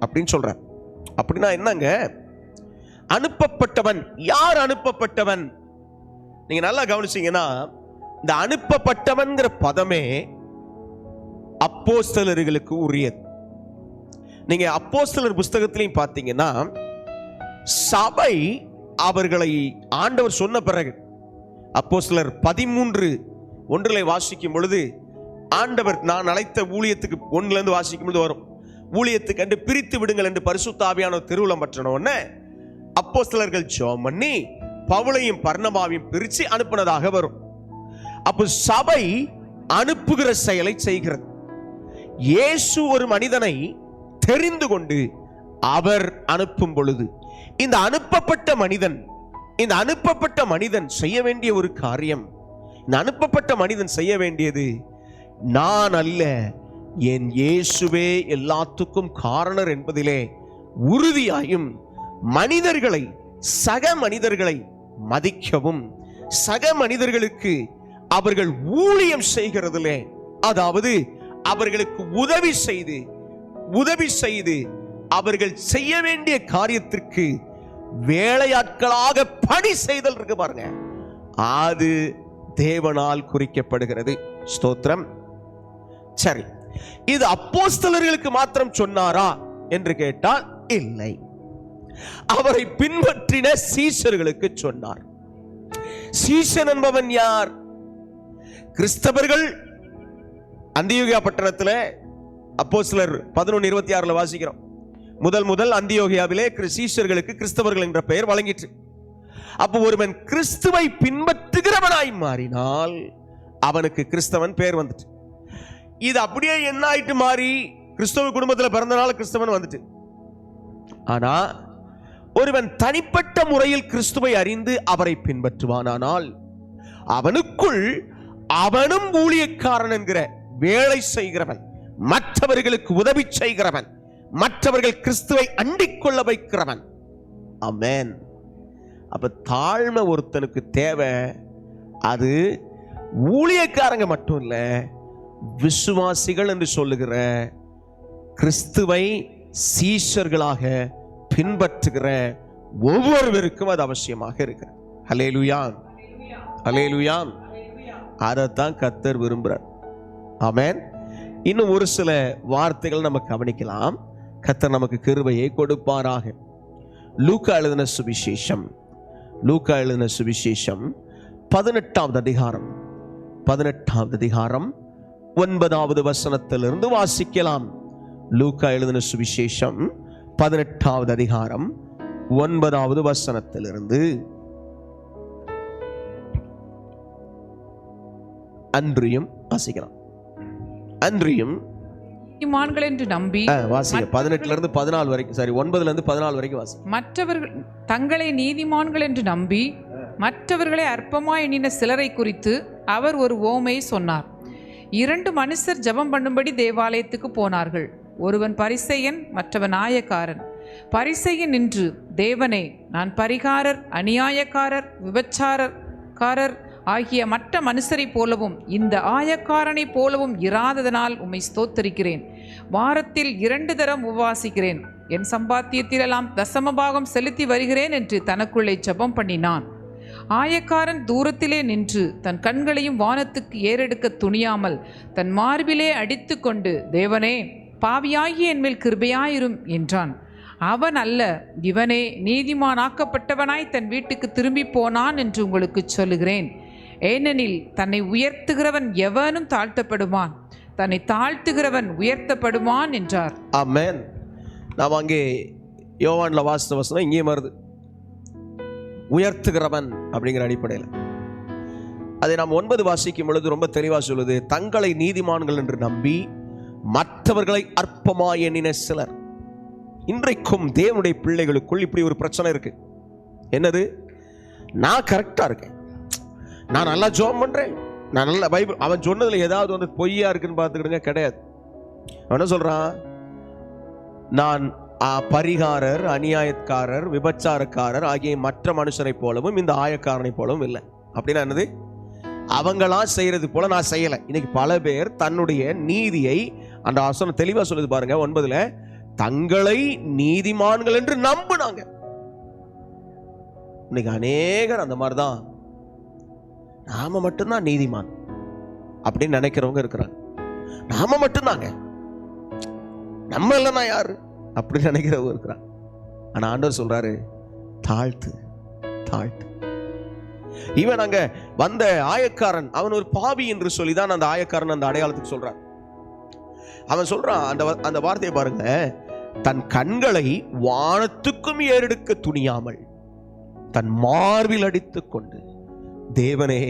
அப்படின்னு சொல்ற. அப்படின்னா என்னங்க அனுப்பப்பட்டவன்? யார் அனுப்பப்பட்டவன்? நீங்க நல்லா கவனிச்சீங்கன்னா இந்த அனுப்பப்பட்டவன்கிற பதமே அப்போஸ்தலர்களுக்கு உரியது. நீங்க அப்போஸ்தலர் புஸ்தகத்திலையும் பார்த்தீங்கன்னா சபை அவர்களை ஆண்டவர் சொன்ன பிறகு அப்போஸ்தலர் 13:1 வாசிக்கும் பொழுது ஆண்டவர், நான் அழைத்த ஊழியத்துக்கு 1 வாசிக்கும் பொழுது வரும், ஊழியத்துக்கு என்று பிரித்து விடுங்கள் என்று பரிசுத்த ஆவியானவர் திருவுளம் பற்றின உடனே அப்போஸ்தலர்கள் ஜெபம் பண்ணி பவுலையும் பர்னபாவையும் பிரித்து அனுப்பினதாக வரும். அப்போ சபை அனுப்புகிற செயலை செய்கிறது. இயேசு ஒரு மனிதனை தெரிந்து கொண்டு அவர் அனுப்பும் பொழுது இந்த அனுப்பப்பட்ட மனிதன் செய்ய வேண்டிய ஒரு காரியம், இந்த அனுப்பப்பட்ட மனிதன் செய்ய வேண்டியது, நான் அல்ல, என் இயேசுவே எல்லாத்துக்கும் காரணர் என்பதிலே உறுதியாயும் மனிதர்களை, சக மனிதர்களை மதிக்கவும், சக மனிதர்களுக்கு அவர்கள் ஊழியம் செய்கிறதிலே, அதாவது அவர்களுக்கு உதவி செய்து அவர்கள் செய்ய வேண்டிய காரியத்திற்கு வேலையாட்களாக பணி செய்தல் இருக்கு பாருங்க, அது தேவனால் குறிக்கப்படுகிறது. ஸ்தோத்திரம். சரி, இது அப்போஸ்தலர்களுக்கு மாத்திரம் சொன்னாரா என்று கேட்டால் இல்லை, அவரை பின்பற்றின சீஷர்களுக்கு சொன்னார். சீஷன் என்பவன் யார்? கிறிஸ்தவர்கள். அந்தியோகியா பட்டணத்தில் அப்போஸ்தலர் 11:26 வாசிக்கிறோம், முதல் அந்தியோகியாவிலே சீஷர்களுக்கு கிறிஸ்தவர்கள் என்ற பெயர் வழங்கிற்று. அப்போ ஒருவன் கிறிஸ்துவை பின்பற்றுகிறவனாய் மாறினால் அவனுக்கு கிறிஸ்தவன் பெயர் வந்துட்டு. இது அப்படியே என்ன ஆயிட்டு மாறி கிறிஸ்தவ குடும்பத்தில் பிறந்தனால கிறிஸ்தவன் வந்துட்டு. ஆனா ஒருவன் தனிப்பட்ட முறையில் கிறிஸ்துவை அறிந்து அவரை பின்பற்றுவானால் அவனுக்குள் அவனும் ஊழியக்காரன் என்கிற வேலை செய்கிறவன், மற்றவர்களுக்கு உதவி செய்கிறவன், மற்றவர்கள் கிறிஸ்துவை அண்டிக் கொள்ள வைக்கிறவன். ஆமென். அப்ப தாழ்மை ஒருத்தனுக்கு தேவை, அது ஊழியக்காரங்க மட்டும் இல்ல, விசுவாசிகள் என்று சொல்லுகிற கிறிஸ்துவை சீஷர்களாக பின்பற்றுகிற ஒவ்வொருவருக்கும் அது அவசியமாக இருக்கு. ஹல்லேலூயா, ஹல்லேலூயா. அதைத்தான் கர்த்தர் விரும்புறார். ஆமென். இன்னும் ஒரு சில வார்த்தைகள் நம்ம கவனிக்கலாம். கர்த்தர் நமக்கு கிருபையை கொடுப்பாராக. லூக்கா எழுதின சுவிசேஷம், லூக்கா எழுதின சுவிசேஷம் 18வது அதிகாரம், 18வது அதிகாரம் 9வது வசனத்திலிருந்து வாசிக்கலாம். லூக்கா எழுதின சுவிசேஷம் 18வது அதிகாரம் 9வது வசனத்திலிருந்து. அன்றியும் வாசிக்கலாம். அன்றியும் நீதிமான்கள் என்று நம்பி வாசிக்க 18ல இருந்து 14 வரைக்கும், சாரி 9ல இருந்து 14 வரைக்கும் வாசி. மற்றவர்கள் தங்களை நீதிமான்கள் என்று நம்பி மற்றவர்களை அற்பமாய் எண்ணின சிலரை குறித்து அவர் ஒரு உவமையை சொன்னார். 2 மனுஷர் ஜெபம் பண்ணும்படி தேவாலயத்துக்கு போனார்கள். ஒருவன் பரிசேயன், மற்றவன் ஆயக்காரன். பரிசேயன் நின்று, தேவனே, நான் பரிகாரர், அநியாயக்காரர், விபச்சாரக்காரர் ஆகிய மற்ற மனுஷரை போலவும் இந்த ஆயக்காரனை போலவும் இராததனால் உம்மை ஸ்தோத்தரிக்கிறேன். வாரத்தில் 2 தரம் உபவாசிக்கிறேன். என் சம்பாத்தியத்திலெல்லாம் தசமபாகம் செலுத்தி வருகிறேன் என்று தனக்குள்ளே ஜெபம் பண்ணினான். ஆயக்காரன் தூரத்திலே நின்று தன் கண்களையும் வானத்துக்கு ஏறெடுக்க துணியாமல் தன் மார்பிலே அடித்து கொண்டு, தேவனே, பாவியாகிய என்மேல் கிருபையாயிரும் என்றான். அவன் அல்ல, இவனே நீதிமானாக்கப்பட்டவனாய் தன் வீட்டுக்கு திரும்பி போனான் என்று உங்களுக்கு சொல்லுகிறேன். ஏனெனில் தன்னை உயர்த்துகிறவன் எவனும் தாழ்த்தப்படுவான், தன்னை தாழ்த்துகிறவன் உயர்த்தப்படுவான் என்றார். ஆமென். நாம் அங்கே யோவான்ல வாசித்த வசனம் இங்கே வருது, உயர்த்துகிறவன் அப்படிங்கிற அடிப்படையில். அதை நாம் 9 வாசிக்கும் பொழுது ரொம்ப தெளிவாக சொல்லுது, தங்களை நீதிமான்கள் என்று நம்பி மற்றவர்களை அற்பமாய் எண்ணின சிலர். இன்றைக்கும் தேவனுடைய பிள்ளைகளுக்குள் இப்படி ஒரு பிரச்சனை இருக்கு. என்னது? நான் கரெக்டா இருக்கேன், நான் நல்லா ஜெபம் பண்றேன், நான் நல்ல பைபிள், அவன் சொன்னதுல ஏதாவது வந்து பொய்யா இருக்குன்னு பார்த்துக்கிடுங்க, கிடையாது. அவன் என்ன சொல்றான்? நான் பரிகாரர், அநியாயக்காரர், விபச்சாரக்காரர் ஆகிய மற்ற மனுஷனை போலவும் இந்த ஆயக்காரனை போலவும் இல்லை. அப்படின்னா என்னது? அவங்களா செய்யறது போல நான் செய்யலை. இன்னைக்கு பல பேர் தன்னுடைய நீதியை, அந்த வசனம் தெளிவா சொல்லுது பாருங்க 9ல, தங்களை நீதிமான்கள் என்று நம்புனாங்க. இன்னைக்கு அநேகர் அந்த மாதிரிதான், நாம மட்டும்தான் நீதிமான் அப்படின்னு நினைக்கிறவங்க இருக்கிறாங்க. நாம மட்டும்தாங்க, நம்ம இல்லைன்னா யாரு அப்படின்னு நினைக்கிறவங்க இருக்கிறாங்க. ஆனா ஆண்டவர் சொல்றாரு, தாழ்த்து தாழ்த்து. இவன் அங்க வந்த ஆயக்காரன், அவன் ஒரு பாவி என்று சொல்லிதான் அந்த ஆயக்காரன் அந்த அடையாளத்துக்கு சொல்றான். அவன் சொல்றான், அந்த வார்த்தையை பாருங்க, தன் கண்களை வானத்துக்கும் ஏறெடுக்க துணியாமல் தன் மார்பில் அடித்துக் கொண்டு, தேவனே,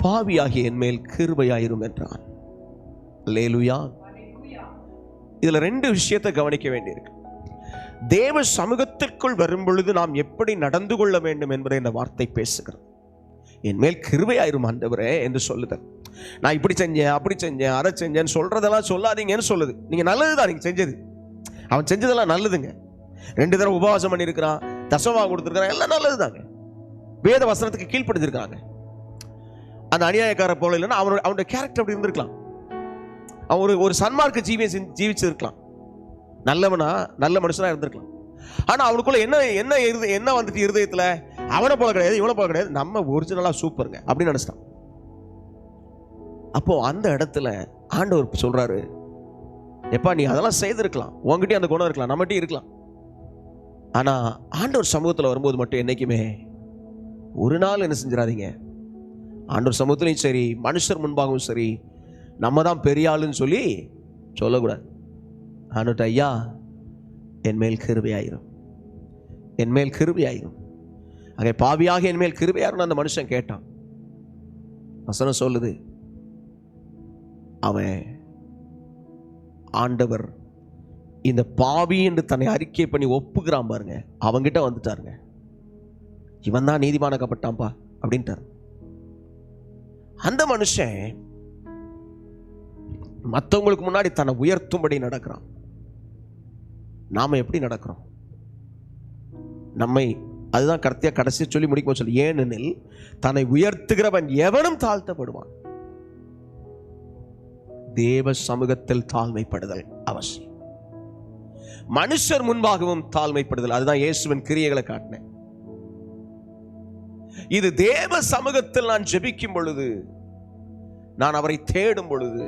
பாவியாகிய என் மேல் கிருபையாயிரும் என்றான். அல்லேலூயா. இதுல 2 விஷயத்தை கவனிக்க வேண்டியிருக்கு. தேவ சமூகத்திற்குள் வரும் பொழுது நாம் எப்படி நடந்து கொள்ள வேண்டும் என்பதை இந்த வார்த்தை பேசுகிறது. என் மேல் கிருபையாயிரும் ஆண்டவரே என்று சொல்லுதல். நான் இப்படி செஞ்சேன், அப்படி செஞ்சேன், அதை செஞ்சேன்னு சொல்றதெல்லாம் சொல்லாதீங்கன்னு சொல்லுது. நீங்க நல்லதுதான் நீங்க செஞ்சது, அவன் செஞ்சதெல்லாம் நல்லதுங்க. 2 தடவை உபவாசம் பண்ணியிருக்கிறான், தசமா கொடுத்துருக்கிறான், எல்லாம் நல்லதுதாங்க. வேத வசனத்துக்கு கீழ்ப்படுத்திருக்காங்க. அந்த அநியாயக்கார போல இல்லைன்னா அவனுடைய கேரக்டர் அப்படி இருந்திருக்கலாம். அவன் ஒரு சன்மார்க்க ஜீவிச்சிருக்கலாம், நல்லவனா நல்ல மனுஷனா இருந்திருக்கலாம். ஆனா அவனுக்குள்ள என்ன வந்துட்டு இருதயத்துல, அவனை போல கிடையாது, இவனை போல கிடையாது, நம்ம ஒரிஜினலா சூப்பருங்க அப்படின்னு நினைச்சிட்டான். அப்போ அந்த இடத்துல ஆண்டவர் சொல்றாரு, எப்பா நீ அதெல்லாம் செய்திருக்கலாம், உங்ககிட்ட அந்த குணம் இருக்கலாம், நம்மகிட்டயும் இருக்கலாம். ஆனா ஆண்டவர் சமூகத்துல வரும்போது மட்டும் என்னைக்குமே ஒரு நாள் என்ன செஞ்சிடாதீங்க, ஆண்டவர் சமூகத்திலையும் சரி மனுஷர் முன்பாகவும் சரி நம்ம தான் பெரிய ஆளுன்னு சொல்லி சொல்லக்கூடாது. ஆண்டவர்ட்ட, ஐயா என் மேல் கிருபையாயிரும், என் மேல் கிருபையாயிரும். அங்கே பாவியாக என் மேல் கிருபையாயிரும் அந்த மனுஷன் கேட்டான். வசனம் சொல்லுது, அவன் ஆண்டவர் இந்த பாவி என்று தன்னை அறிக்கை பண்ணி ஒப்புக்கிறான் பாருங்க, அவங்கிட்ட வந்துட்டாருங்க. இவன் தான் நீதிமானாக்கப்பட்டான்பா அப்படின்ட்டார். அந்த மனுஷன் மற்றவங்களுக்கு முன்னாடி தன்னை உயர்த்தும்படி நடக்கிறான். நாம எப்படி நடக்கிறோம்? நம்மை அதுதான் கடைசி சொல்லி முடிக்கும் சொல்லி, ஏனெனில் தன்னை உயர்த்துகிறவன் எவனும் தாழ்த்தப்படுவான். தேவ சமூகத்தில் தாழ்மைப்படுதல் அவசியம். மனுஷர் முன்பாகவும் தாழ்மைப்படுதல். அதுதான் இயேசுவின் கிரியைகளை காட்டினேன். இது தேவ சமூகத்தில் நான் ஜெபிக்கும் பொழுது, நான் அவரை தேடும் பொழுது,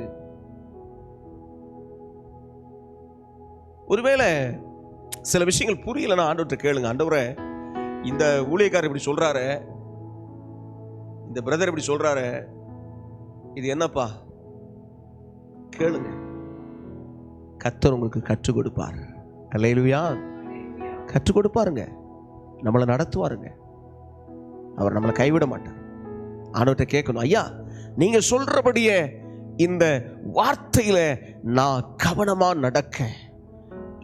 ஒருவேளை சில விஷயங்கள் புரியலன்னா ஆண்டவர்கிட்ட கேளுங்க. ஆண்டவரே, இந்த ஊழியக்காரர் இப்படி சொல்றாரு, இந்த பிரதர் இப்படி சொல்றாரு, இது என்னப்பா? கேளுங்க. கர்த்தர் உங்களுக்கு கற்றுக் கொடுப்பார். அல்லேலூயா. கற்றுக் கொடுப்பாருங்க, நம்மளை நடத்துவாருங்க. அவர் நம்மளை கைவிட மாட்டார். ஆண்டவர்கிட்ட கேட்கணும், ஐயா நீங்க சொல்றபடியே இந்த வார்த்தையில நான் கவனமா நடக்க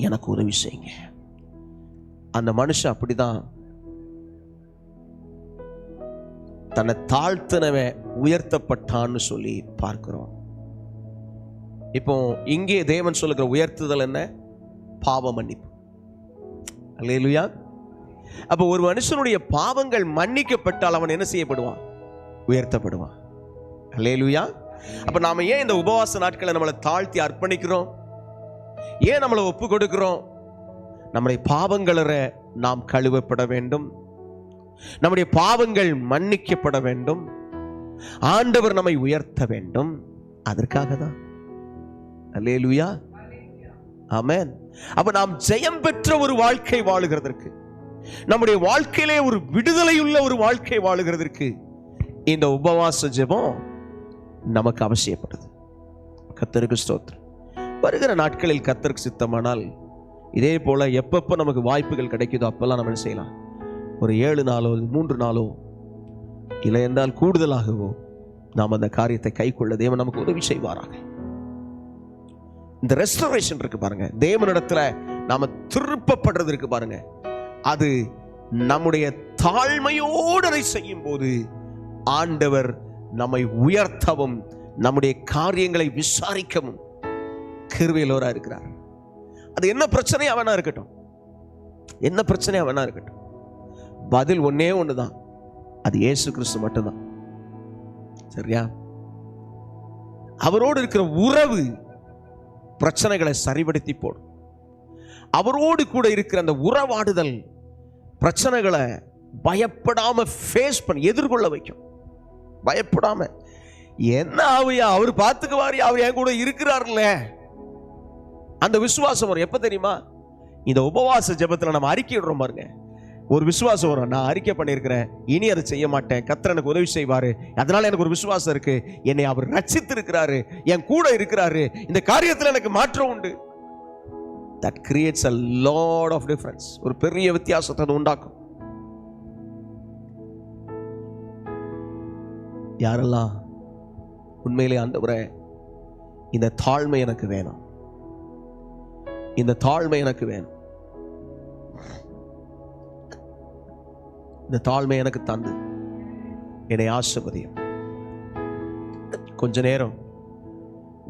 எனக்கு உதவி செய்யுங்க. அந்த மனுஷன் அப்படிதான் தன்னை தாழ்த்தினவன் உயர்த்தப்பட்டான்னு சொல்லி பார்க்கிறோம். இப்போ இங்கே தேவன் சொல்லுகிற உயர்த்துதல் என்ன? பாவ மன்னிப்பு. அல்லேலூயா. அப்போ ஒரு மனுஷனுடைய பாவங்கள் மன்னிக்கப்பட்டால் அவன் என்ன செய்யப்படுவான்? உயர்த்தப்படுவான். அல்லேலூயா. அப்ப நாம ஏன் இந்த உபவாச நாட்களை நம்மளை தாழ்த்தி அர்ப்பணிக்கிறோம்? ஏன் நம்மளை ஒப்பு கொடுக்கிறோம்? நம்முடைய பாவங்களை நாம் கழுவப்பட வேண்டும், நம்முடைய பாவங்கள் மன்னிக்கப்பட வேண்டும், ஆண்டவர் நம்மை உயர்த்த வேண்டும். அதற்காக தான். அல்லேலூயா. ஆமென். அப்ப நாம் ஜெயம் பெற்ற ஒரு வாழ்க்கை வாழுகிறதற்கு, நம்முடைய வாழ்க்கையிலே ஒரு விடுதலையுள்ள ஒரு வாழ்க்கை வாழுகிறதற்கு இந்த உபவாச ஜெபம் நமக்கு அவசியப்படுது. கர்த்தருக்கு ஸ்தோத்திரம். வருகிற நாட்களில் கர்த்தருக்கு சித்தமானால் இதே போல எப்பப்போ நமக்கு வாய்ப்புகள் கிடைக்குதோ அப்பெல்லாம் நம்ம செய்யலாம். ஒரு 7 நாளோ 3 நாளோ இல்லை என்றால் கூடுதலாகவோ நாம் அந்த காரியத்தை கைக்கொள்ள தேவன் நமக்கு உதவி செய்வாராக. இந்த ரெஸ்டரேஷன் இருக்கு பாருங்க, தேவனிடத்துல நாம திருப்பப்படுறது இருக்கு பாருங்க, அது நம்முடைய தாழ்மையோடு அதை செய்யும் போது ஆண்டவர் நம்மை உயர்த்தவும் நம்முடைய காரியங்களை விசாரிக்கவும் கிருபையுள்ளவராக இருக்கிறார். அது என்ன பிரச்சனையா வேணா இருக்கட்டும், என்ன பிரச்சனையா வேணா இருக்கட்டும், பதில் ஒன்னே ஒண்ணுதான், அது இயேசு கிறிஸ்து மட்டும்தான். சரியா? அவரோடு இருக்கிற உறவு பிரச்சனைகளை சரிபடுத்தி போடும். அவரோடு கூட இருக்கிற அந்த உறவாடுதல் பிரச்சனைகளை பயப்படாம ஃபேஸ் பண்ணி எதிர்கொள்ள வைக்கும். பயப்படாம, என்ன ஆவியா அவர் பார்த்துக்குவாரு, அவர் என் கூட இருக்கிறார்ல, அந்த விசுவாசம் வரும். எப்ப தெரியுமா? இந்த உபவாச ஜெபத்துல நம்ம அறிக்கையிடுறோம் பாருங்க, ஒரு விசுவாசம் வரும். நான் அறிக்கை பண்ணியிருக்கிறேன், இனி அதை செய்ய மாட்டேன், கர்த்தர் எனக்கு உதவி செய்வாரு, அதனால எனக்கு ஒரு விசுவாசம் இருக்கு, என்னை அவர் ரட்சித்து இருக்கிறாரு, என் கூட இருக்கிறாரு, இந்த காரியத்தில் எனக்கு மாற்றம் உண்டு. That creates a lot of difference. ஒரு பெரிய வித்தியாசத்தை அது உண்டாக்கும். யாரெல்லாம் உண்மையிலே ஆண்டவரே இந்த தாழ்மை எனக்கு வேணும், இந்த தாழ்மை எனக்கு வேணும், இந்த தாழ்மை எனக்கு தந்து என்னை ஆசீர்வதியும், கொஞ்ச நேரம்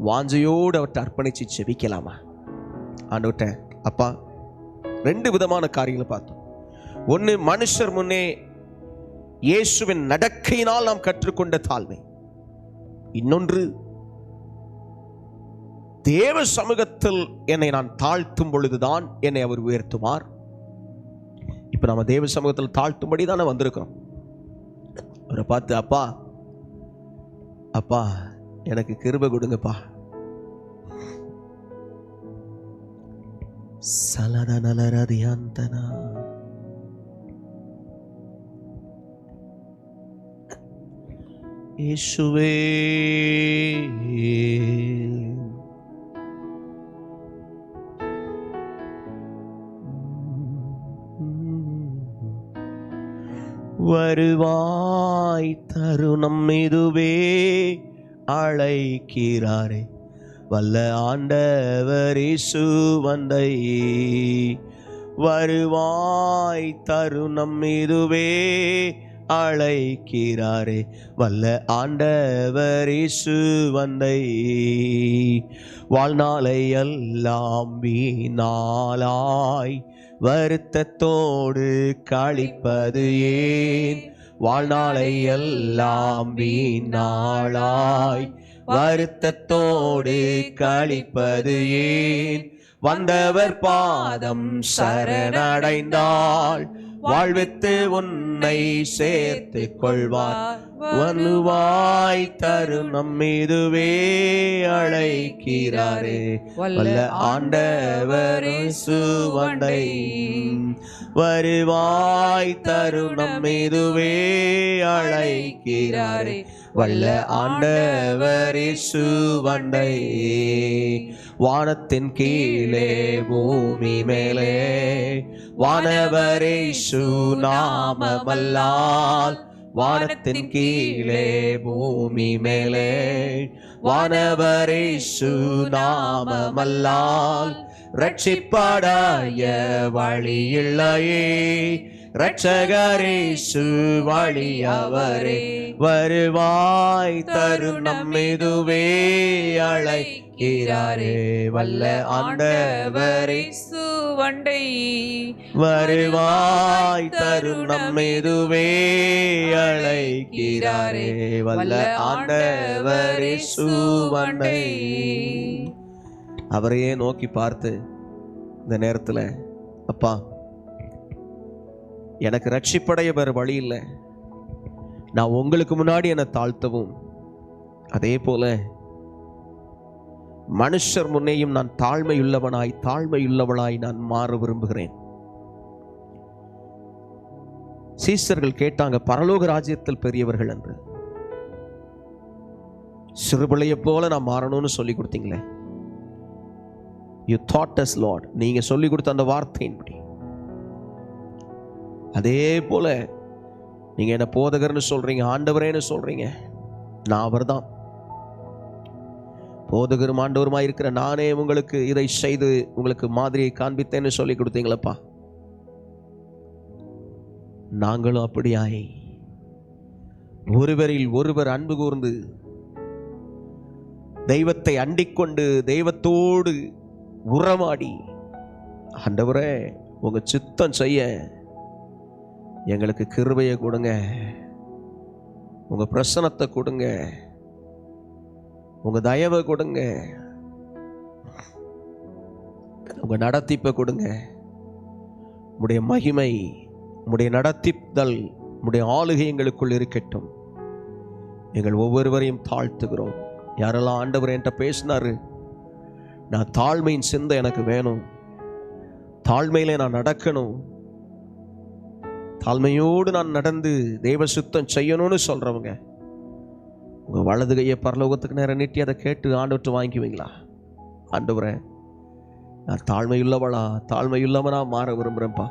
வாஞ்சையோடு அவர்கிட்ட அர்ப்பணிச்சு செபிக்கலாமா? ஆண்டவர்கிட்ட, அப்பா 2 விதமான காரியங்களை பார்த்தோம். ஒன்று, மனுஷர் முன்னே இயேசுவின் நடக்கையினால் நாம் கற்றுக்கொண்ட தாழ்மை. இன்னொன்று, தேவ சமூகத்தில் என்னை நான் தாழ்த்தும் பொழுதுதான் என்னை அவர் உயர்த்துவார். இப்ப நம்ம தேவ சமூகத்தில் தாழ்த்தும்படி தானே வந்திருக்கிறோம். அவரை பார்த்து, அப்பா அப்பா எனக்கு கிருபை கொடுங்கப்பா, சலதனலரதியந்தனா இயேசுவே வருவாய் தருணம் இதுவே அழைக்கிறாரே வல்ல ஆண்டவர் இயேசு வந்தை. வருவாய் தருணம் இதுவே அழைக்கிறாரே. வல்ல ஆண்டவர் இயேசு வந்தை வாழ்நாளை எல்லாம் வீணாளாய் வருத்தத்தோடு கழிப்பது ஏன்? வாழ்நாளை எல்லாம் வீணாளாய் வருத்தத்தோடு கழிப்பது ஏன்? வந்தவர் பாதம் சரணடைந்தாள் வாழ்வித்து உன்னை சேர்த்து கொள்வார். வலுவாய் தருணம் இதுவே அழைக்கிறாரே. வல்ல ஆண்டவர் இயேசு வந்தை வருவாய் தருணம் இதுவே அழைக்கிறாரே. வல்ல ஆண்டவர் இயேசு வந்தை வானத்தின் கீழே பூமி மேலே வானவர் இயேசு நாமமல்லால். வானத்தின் கீழே பூமி மேலே வானவர் இயேசு நாமமல்லால் ரட்சிப்படைய வழி இல்லையே. இரட்சகர் இயேசு வழி அவரே. வருவாய் தருணம் இதுவே அழைக்கிறாரே. வல்ல ஆண்டவர் இயேசு வந்தை வருவாய் தருணம் இதுவே அழைக்கிறாரே. வல்ல ஆண்டவர் இயேசு வந்தை. அவரையே நோக்கி பார்த்து இந்த நேரத்தில், அப்பா எனக்கு ரட்சிப்படைய வேறு வழி இல்லை, நான் உங்களுக்கு முன்னாடி என்னை தாழ்த்தவும் அதே போல மனுஷர் முன்னேயும் நான் தாழ்மையுள்ளவனாய் நான் மாற விரும்புகிறேன். சீசர்கள் கேட்டாங்க, பரலோக ராஜ்யத்தில் பெரியவர்கள் என்று. சிறுபிள்ளையை போல நான் மாறணும்னு சொல்லி கொடுத்தீங்களே. You taught us, Lord. நீங்க சொல்லி கொடுத்த அந்த வார்த்தையின்படி அதே போல நீங்க என்ன போதகர்னு சொல்றீங்க, ஆண்டவரேன்னு சொல்றீங்க. நான் அவர்தான். போதகரும் ஆண்டவருமாய் இருக்கிற நானே உங்களுக்கு இதை செய்து உங்களுக்கு மாதிரியை காண்பித்தேன்னு சொல்லி கொடுத்தீங்களப்பா. நாங்களும் அப்படியாய் ஒருவரில் ஒருவர் அன்பு கூர்ந்து தெய்வத்தை அண்டிக்கொண்டு தெய்வத்தோடு உறவாடி, ஆண்டவரே உங்க சித்தம் செய்ய எங்களுக்கு கிருபையை கொடுங்க, உங்க பிரசன்னத்தை கொடுங்க, உங்க தயவை கொடுங்க, உங்க நடத்திப்பை கொடுங்க. உடைய மகிமை, உடைய நடத்தித்தல், உடைய ஆளுகை எங்களுக்குள் இருக்கட்டும். எங்கள் ஒவ்வொருவரையும் தாழ்த்துகிறோம். யாரெல்லாம் ஆண்டவர் என்கிட்ட பேசினாரு, நான் தாழ்மையின் சிந்தை எனக்கு வேணும், தாழ்மையிலே நான் நடக்கணும், தாழ்மையோடு நான் நடந்து தெய்வ சுத்தம் செய்யணும்னு சொல்றவங்க, உங்க வலது கையை பரலோகத்துக்கு நேரம் நீட்டி அதை கேட்டு ஆண்டவற்றை வாங்கிக்குவீங்களா? ஆண்டவரே, நான் தாழ்மையுள்ளவளா தாழ்மையுள்ளவனா மாற விரும்புறேன்ப்பா.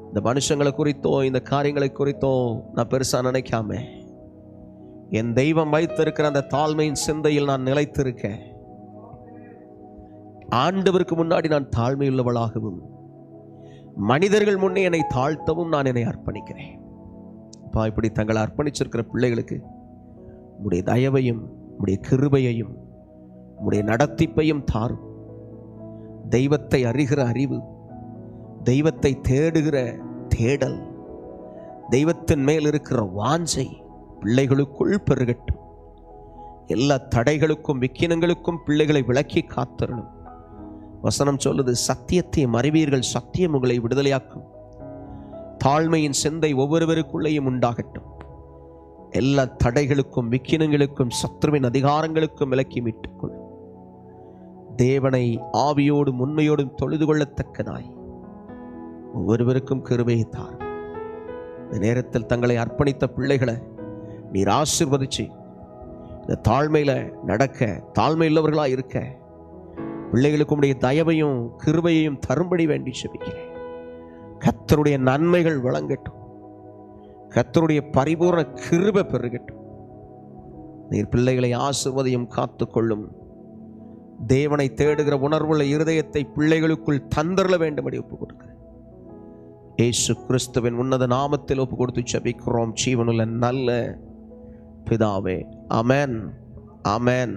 இந்த மனுஷங்களை குறித்தோ இந்த காரியங்களை குறித்தோ நான் பெருசா நினைக்காம என் தெய்வம் வைத்திருக்கிற அந்த தாழ்மையின் சிந்தையில் நான் நிலைத்திருக்கேன். ஆண்டவருக்கு முன்னாடி நான் தாழ்மையுள்ளவளாகவும் மனிதர்கள் முன்னே என்னை தாழ்த்தவும் நான் என்னை அர்ப்பணிக்கிறேன். இப்படி தங்களை அர்ப்பணிச்சிருக்கிற பிள்ளைகளுக்கு உடைய தயவையும் உடைய கிருபையையும் உடைய நடத்திப்பையும் தாரும். தெய்வத்தை அறிகிற அறிவு, தெய்வத்தை தேடுகிற தேடல், தெய்வத்தின் மேல் இருக்கிற வாஞ்சை பிள்ளைகளுக்குள் பெருகட்டும். எல்லா தடைகளுக்கும் விக்கினங்களுக்கும் பிள்ளைகளை விலக்கி காத்தரணும். வசனம் சொல்லுது, சத்தியத்தை அறிவீர்கள், சத்தியம் உங்களை விடுதலையாக்கும். தாழ்மையின் சிந்தை ஒவ்வொருவருக்குள்ளேயும் உண்டாகட்டும். எல்லா தடைகளுக்கும் விக்கினங்களுக்கும் சத்துருவின் அதிகாரங்களுக்கும் விலக்கி மீட்டுக்கொள். தேவனை ஆவியோடும் உண்மையோடும் தொழுது கொள்ளத்தக்கதாய் ஒவ்வொருவருக்கும் கிருபையை தார். இந்த நேரத்தில் தங்களை அர்ப்பணித்த பிள்ளைகளை நீர் ஆசீர்வதிச்சு இந்த தாழ்மையில நடக்க, தாழ்மையுள்ளவர்களாக இருக்க பிள்ளைகளுக்கு உடைய தயவையும் கிருபையையும் தரும்படி வேண்டி செபிக்கிறேன். கர்த்தருடைய நன்மைகள் வழங்கட்டும், கர்த்தருடைய பரிபூர்ண கிருபை பெருகட்டும். நீர் பிள்ளைகளை ஆசீர்வதியும் காத்துக்கொள்ளும். தேவனை தேடுகிற உணர்வுள்ள இருதயத்தை பிள்ளைகளுக்குள் தந்தரல வேண்டும்படி ஒப்புக் கொடுக்கிறேன். இயேசு கிறிஸ்துவின் உன்னத நாமத்தில் ஒப்பு கொடுத்து ஜெபிக்கிறோம் ஜீவனுள்ள நல்ல பிதாவே. ஆமென், ஆமென்.